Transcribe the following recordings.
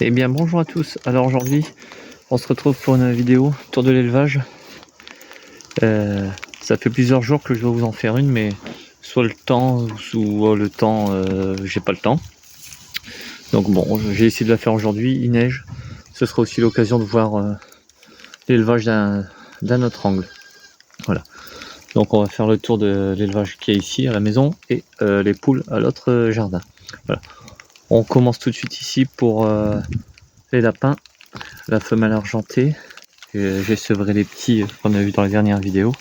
Eh bien bonjour à tous, alors aujourd'hui on se retrouve pour une vidéo tour de l'élevage. Ça fait plusieurs jours que je dois vous en faire une, mais soit le temps, j'ai pas le temps. Donc bon, j'ai essayé de la faire aujourd'hui, il neige, ce sera aussi l'occasion de voir l'élevage d'un autre angle. Voilà, donc on va faire le tour de l'élevage qui est ici à la maison et les poules à l'autre jardin. Voilà. On commence tout de suite ici pour les lapins, la femelle argentée. J'ai sevré les petits qu'on a vu dans la dernière vidéo.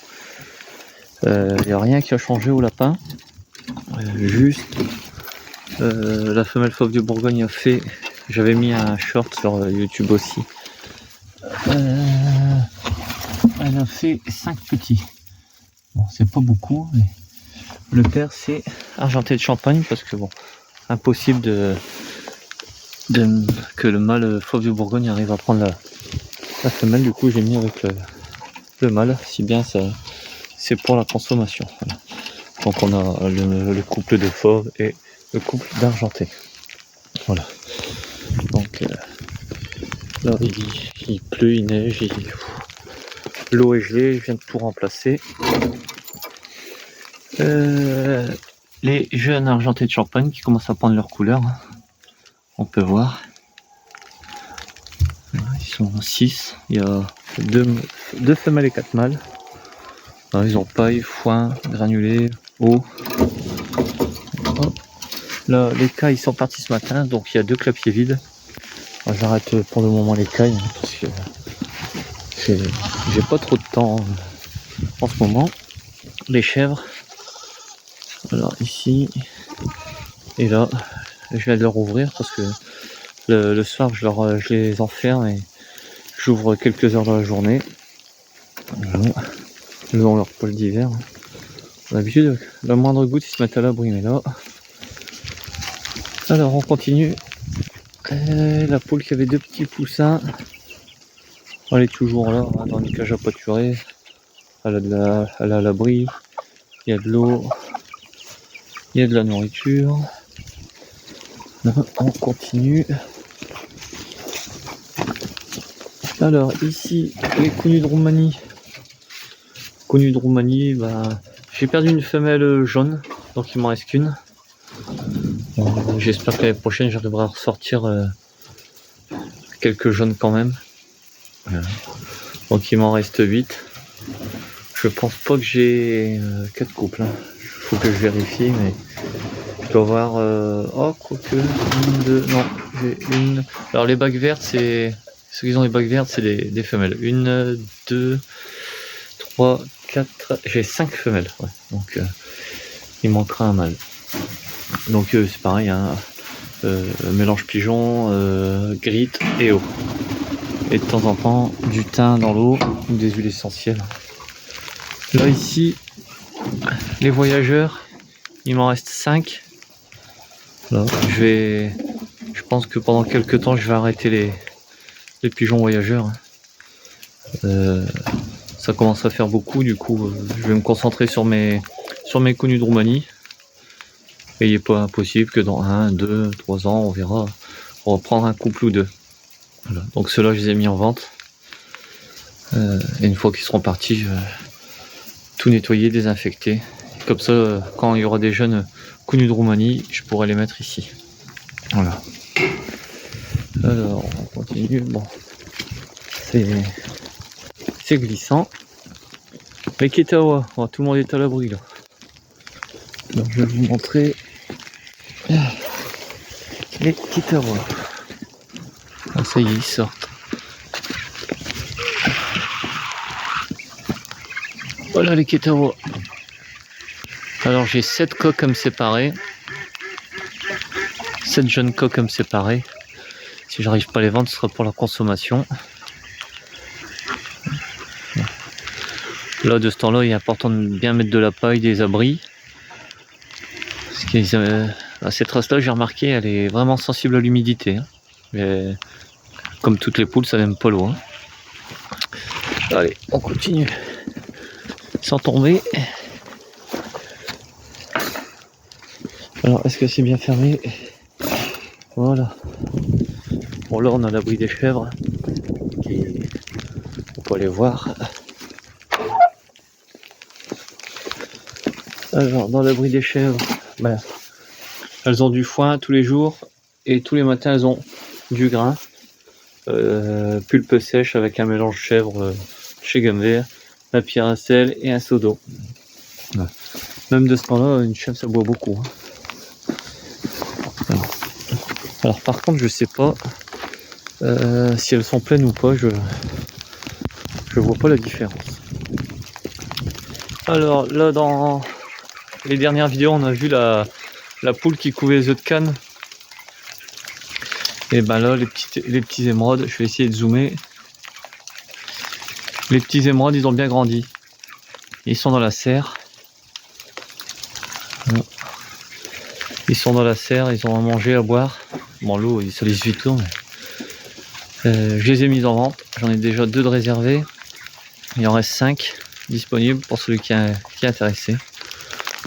Il n'y a rien qui a changé au lapin. Juste la femelle fauve de Bourgogne a fait. J'avais mis un short sur YouTube aussi. Elle a fait 5 petits. Bon, c'est pas beaucoup, mais le père c'est argenté de Champagne parce que bon, impossible que le mâle fauve de Bourgogne arrive à prendre la femelle. Du coup, j'ai mis avec le mâle, si bien ça. C'est pour la consommation. Voilà. Donc on a le couple de fauve et le couple d'argenté. Voilà. Donc là il pleut, il neige, l'eau est gelée, je viens de tout remplacer. Les jeunes argentés de Champagne qui commencent à prendre leur couleur. On peut voir. Ils sont 6. Il y a deux femelles et 4 mâles. Ils ont paille, foin, granulé, eau. Là, les cailles ils sont partis ce matin, donc il y a 2 clapiers vides. J'arrête pour le moment les cailles parce que j'ai pas trop de temps en ce moment. Les chèvres, alors ici et là, je viens de leur ouvrir parce que le soir je les enferme et j'ouvre quelques heures dans la journée. Voilà. Ils ont leur poil d'hiver. D'habitude, la moindre goutte ils se mettent à l'abri, mais là. Alors on continue. La poule qui avait 2 petits poussins, elle est toujours là dans une cage à pâturer. Elle a à l'abri, il y a de l'eau, il y a de la nourriture. Là, on continue. Alors ici les connus de Roumanie. Connus de Roumanie, j'ai perdu une femelle jaune, donc il m'en reste qu'une. J'espère que l'année prochaine j'arriverai à ressortir quelques jaunes quand même. Donc il m'en reste 8. Je pense pas que j'ai 4 couples. Faut que je vérifie, mais je dois avoir. Quoique. 1, 2. Non, j'ai une. Alors les bagues vertes, c'est. Ceux qui ont les bagues vertes, c'est des femelles. 1, 2, 3, 4. J'ai 5 femelles. Ouais. Donc il manquera un mâle. Donc c'est pareil, hein. Mélange pigeon, grit et eau. Et de temps en temps, du thym dans l'eau ou des huiles essentielles. Là ici, les voyageurs, il m'en reste 5. Là, je pense que pendant quelques temps, je vais arrêter les pigeons voyageurs. Ça commence à faire beaucoup, du coup, je vais me concentrer sur mes connus de Roumanie. Et il n'est pas impossible que dans 1, 2, 3 ans, on verra reprendre un couple ou 2. Voilà. Donc ceux-là, je les ai mis en vente. Et une fois qu'ils seront partis, je vais tout nettoyer, désinfecter. Comme ça, quand il y aura des jeunes connus de Roumanie, je pourrai les mettre ici. Voilà. Alors, on continue. Bon, c'est glissant. Les Ketawa, tout le monde est à l'abri là. Donc, je vais vous montrer les Ketawa. Ah, ça y est, ils sortent. Voilà les Ketawa. Alors j'ai 7 coques à me séparer. 7 jeunes coques à me séparer. Si j'arrive pas à les vendre, ce sera pour la consommation. Là, de ce temps-là, il est important de bien mettre de la paille, des abris. Parce que cette race-là, j'ai remarqué, elle est vraiment sensible à l'humidité. Hein. Comme toutes les poules, ça n'aime pas l'eau. Hein. Allez, on continue. Sans tomber. Alors, est-ce que c'est bien fermé? Voilà. Bon là on a l'abri des chèvres, on peut aller voir. Alors dans l'abri des chèvres, ben, elles ont du foin tous les jours et tous les matins elles ont du grain, pulpe sèche avec un mélange chèvre chez Gamme Vert, la pierre à sel et un seau d'eau. Ouais. Même de ce temps-là, une chèvre ça boit beaucoup. Alors par contre je sais pas si elles sont pleines ou pas, je vois pas la différence. Alors là dans les dernières vidéos on a vu la poule qui couvait les œufs de canne. Et ben là les petits émeraudes, je vais essayer de zoomer. Les petits émeraudes ils ont bien grandi. Ils sont dans la serre. Ils sont dans la serre, ils ont à manger, à boire. Bon l'eau ça les suit tout. Je les ai mis en vente, j'en ai déjà 2 de réservés. Il en reste 5 disponibles pour celui qui est intéressé.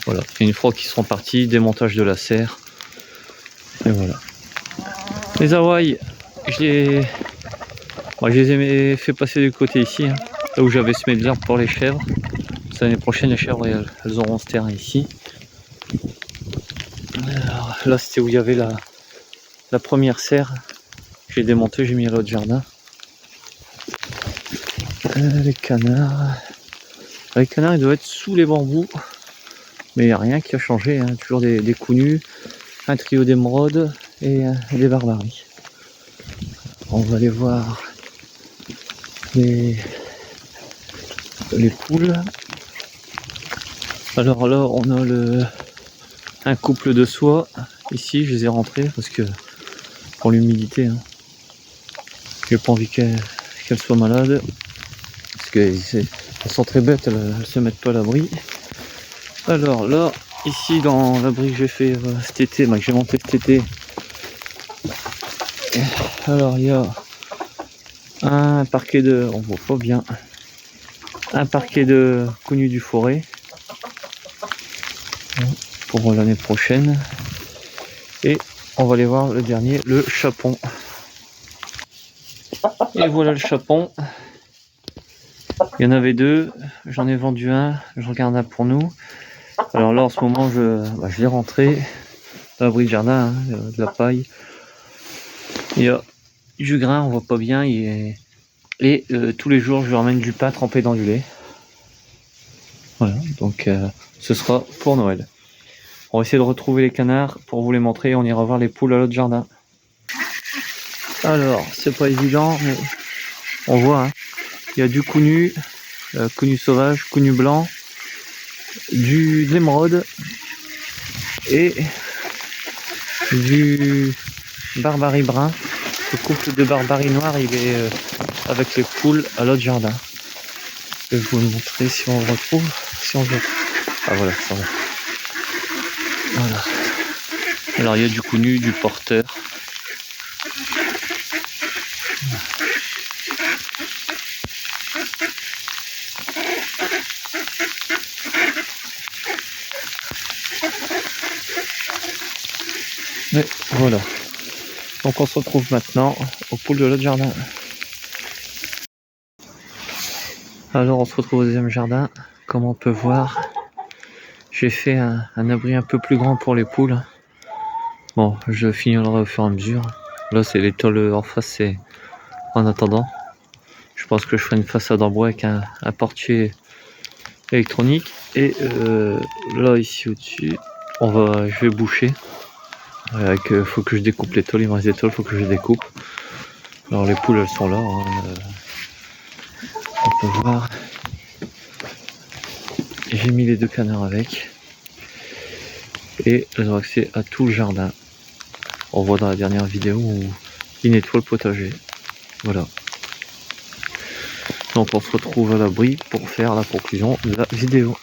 Voilà, et une fois qu'ils seront partis, démontage de la serre. Et voilà. Les Hawaï, je les ai fait passer du côté ici, hein, là où j'avais semé de l'herbe pour les chèvres. L'année prochaine, les chèvres, elles auront ce terrain ici. Alors, là, c'était où il y avait la première serre. J'ai démonté, j'ai mis à l'autre jardin. Les canards. Les canards, ils doivent être sous les bambous. Mais il n'y a rien qui a changé, hein. Toujours des coups nus, un trio d'émeraudes et des barbaries. On va aller voir les poules. Alors là, on a un couple de soies. Ici, je les ai rentrés parce que pour l'humidité, hein. J'ai pas envie qu'elles soient malades. Parce qu'elles sont très bêtes, elles se mettent pas à l'abri. Alors là, ici dans l'abri que j'ai fait cet été, que j'ai monté cet été. Alors il y a un parquet de, on voit pas bien, un parquet de connu du forêt pour l'année prochaine. Et on va aller voir le dernier, le chapon. Et voilà le chapon. Il y en avait 2, j'en ai vendu un, je regarde un pour nous. Alors là en ce moment je l'ai rentré dans l'abri de jardin, hein, de la paille. Il y a du grain, on voit pas bien, et tous les jours je lui ramène du pain trempé dans du lait. Voilà, donc ce sera pour Noël. On va essayer de retrouver les canards pour vous les montrer, on ira voir les poules à l'autre jardin. Alors, c'est pas évident, mais on voit, hein, il y a du cougnu sauvage, cougnu blanc, de l'émeraude et du barbarie brun. Le couple de barbarie noire, il est avec les poules à l'autre jardin. Je vais vous le montrer si on le retrouve. Ah voilà, ça va. Voilà. Alors il y a du cougnu, du porteur. Mais voilà. Donc on se retrouve maintenant aux poules de l'autre jardin. Alors on se retrouve au deuxième jardin. Comme on peut voir, j'ai fait un abri un peu plus grand pour les poules. Bon, je finirai au fur et à mesure. Là c'est les tôles en face, c'est en attendant. Je pense que je ferai une façade en bois avec un portier électronique. Et là ici au-dessus, je vais boucher. Faut que je découpe les tôles, il me reste des tôles, faut que je les découpe. Alors les poules elles sont là, hein, on peut voir. J'ai mis les 2 canards avec. Et elles ont accès à tout le jardin. On voit dans la dernière vidéo où ils nettoient le potager. Voilà. Donc on se retrouve à l'abri pour faire la conclusion de la vidéo.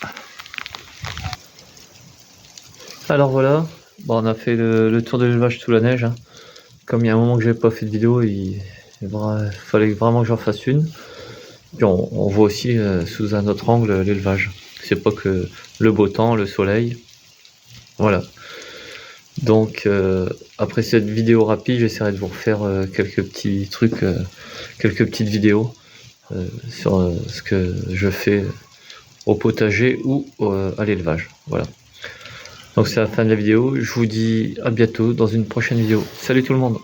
Alors voilà, bon, on a fait le tour de l'élevage sous la neige, hein. Comme il y a un moment que j'avais pas fait de vidéo, il fallait vraiment que j'en fasse une. Puis on voit aussi sous un autre angle l'élevage. C'est pas que le beau temps, le soleil. Voilà. Donc après cette vidéo rapide, j'essaierai de vous refaire quelques petits trucs, quelques petites vidéos sur ce que je fais au potager ou à l'élevage. Voilà. Donc c'est la fin de la vidéo. Je vous dis à bientôt dans une prochaine vidéo. Salut tout le monde!